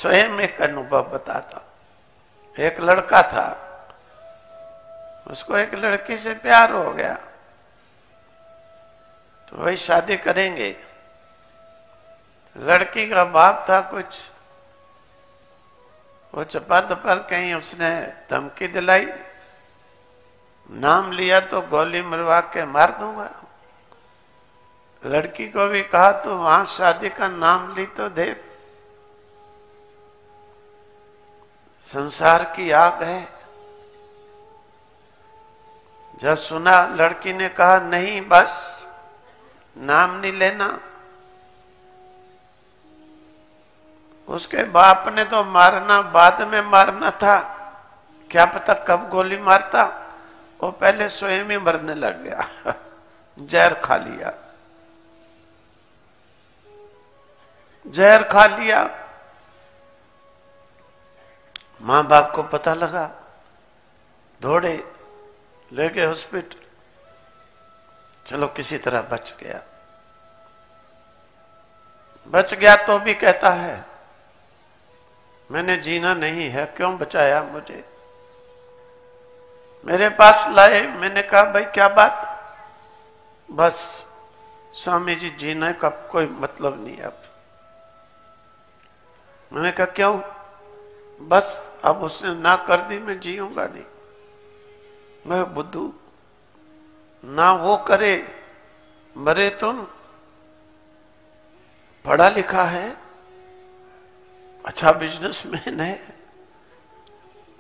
स्वयं एक अनुभव बताता। एक लड़का था, उसको एक लड़की से प्यार हो गया, तो वही शादी करेंगे। लड़की का बाप था कुछ, वो चपात पर कहीं उसने धमकी दिलाई, नाम लिया तो गोली मरवा के मार दूंगा। लड़की को भी कहा तो वहां शादी का नाम ली तो देख, संसार की आग है। जब सुना, लड़की ने कहा नहीं बस नाम नहीं लेना। उसके बाप ने तो मारना बाद में मारना था, क्या पता कब गोली मारता, वो पहले स्वयं ही मरने लग गया। जहर खा लिया, जहर खा लिया। मां बाप को पता लगा, दौड़े ले गए हॉस्पिटल। चलो किसी तरह बच गया। बच गया तो भी कहता है मैंने जीना नहीं है, क्यों बचाया मुझे। मेरे पास लाए, मैंने कहा भाई क्या बात। बस स्वामी जी जीने का कोई मतलब नहीं अब। मैंने कहा क्यों। बस अब उसने ना कर दी, मैं जीऊंगा नहीं। मैं बुद्धू, ना वो करे मरे तो। पढ़ा लिखा है, अच्छा बिजनेसमैन है।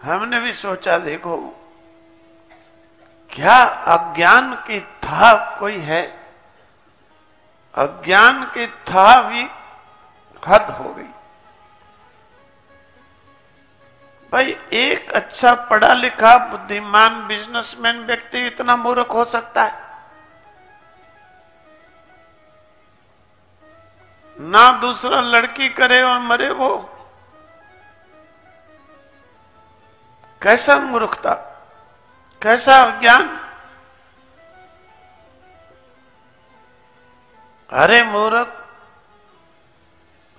हमने भी सोचा देखो क्या अज्ञान की था कोई है, अज्ञान की था भी हद हो गई। भाई एक अच्छा पढ़ा लिखा बुद्धिमान बिजनेसमैन व्यक्ति इतना मूर्ख हो सकता है? ना दूसरा लड़की करे और मरे वो, कैसा मूर्खता, कैसा अज्ञान। अरे मूर्ख,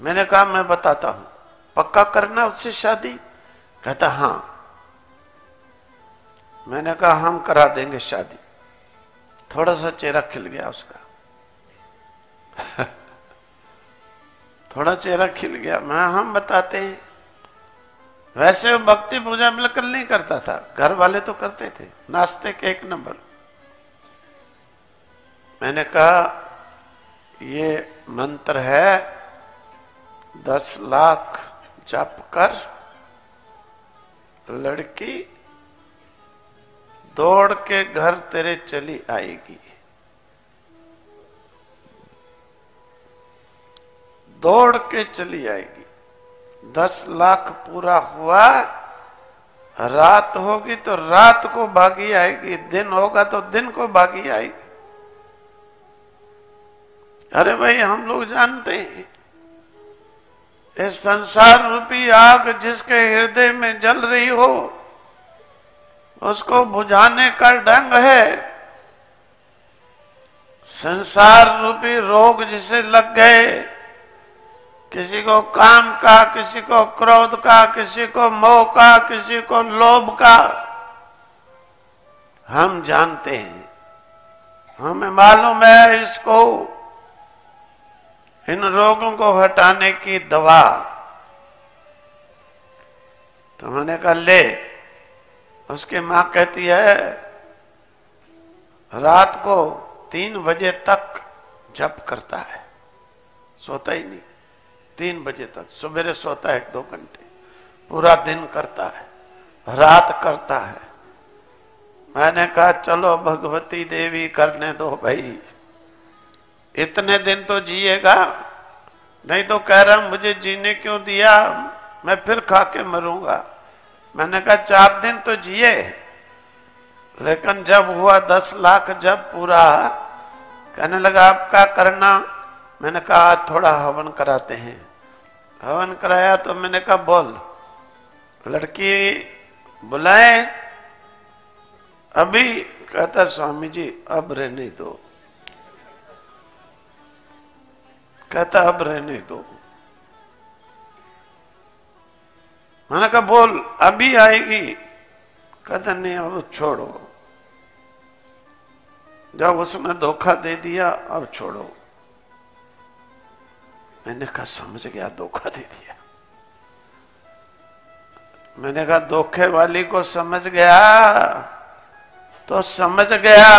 मैंने कहा मैं बताता हूं, पक्का करना उससे शादी। कहता हाँ। मैंने कहा हम करा देंगे शादी। थोड़ा सा चेहरा खिल गया उसका। थोड़ा चेहरा खिल गया। मैं हम बताते हैं। वैसे वो भक्ति पूजा बिल्कुल नहीं करता था, घर वाले तो करते थे, नाश्ते के एक नंबर। मैंने कहा ये मंत्र है, 10 लाख जप कर, लड़की दौड़ के घर तेरे चली आएगी। दौड़ के चली आएगी। 10 लाख पूरा हुआ, रात होगी तो रात को भागी आएगी, दिन होगा तो दिन को भागी आएगी। अरे भाई हम लोग जानते हैं इस संसार रूपी आग जिसके हृदय में जल रही हो, उसको बुझाने का ढंग है। संसार रूपी रोग जिसे लग गए, किसी को काम का, किसी को क्रोध का, किसी को मोह का, किसी को लोभ का, हम जानते हैं, हमें मालूम है इसको, इन रोगों को हटाने की दवा। तो मैंने कहा ले। उसकी मां कहती है रात को 3 बजे तक जप करता है, सोता ही नहीं। 3 बजे तक, सवेरे सोता है 1-2 घंटे, पूरा दिन करता है, रात करता है। मैंने कहा चलो भगवती देवी करने दो भाई, इतने दिन तो जिएगा, नहीं तो कह रहा मुझे जीने क्यों दिया, मैं फिर खा के मरूंगा। मैंने कहा 4 दिन तो जिए। लेकिन जब हुआ 10 लाख जब पूरा, कहने लगा आप क्या करना। मैंने कहा थोड़ा हवन कराते हैं। हवन कराया तो मैंने कहा बोल, लड़की बुलाए अभी। कहता स्वामी जी अब रहने दो। कहता अब रहने दो। मैंने कहा बोल, अभी आएगी। कहता नहीं अब छोड़ो, जब उसने धोखा दे दिया अब छोड़ो। मैंने कहा समझ गया धोखा दे दिया। मैंने कहा धोखे वाली को समझ गया तो समझ गया,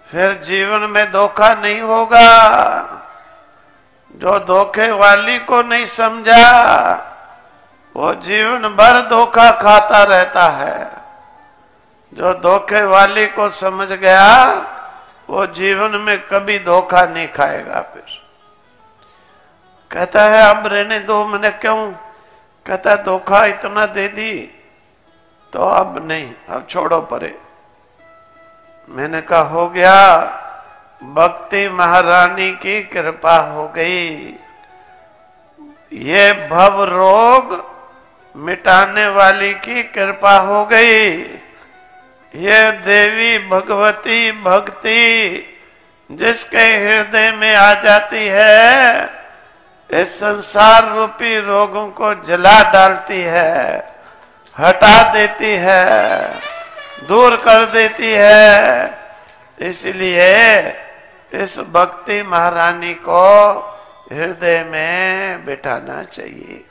फिर जीवन में धोखा नहीं होगा। जो धोखे वाली को नहीं समझा वो जीवन भर धोखा खाता रहता है। जो धोखे वाली को समझ गया वो जीवन में कभी धोखा नहीं खाएगा। फिर कहता है अब रहने दो। मैंने क्यों? कहता है धोखा इतना दे दी तो अब नहीं, अब छोड़ो परे। मैंने कहा हो गया, भक्ति महारानी की कृपा हो गई। ये भव रोग मिटाने वाली की कृपा हो गई। ये देवी भगवती भक्ति जिसके हृदय में आ जाती है, इस संसार रूपी रोगों को जला डालती है, हटा देती है, दूर कर देती है। इसलिए इस भक्ति महारानी को हृदय में बिठाना चाहिए।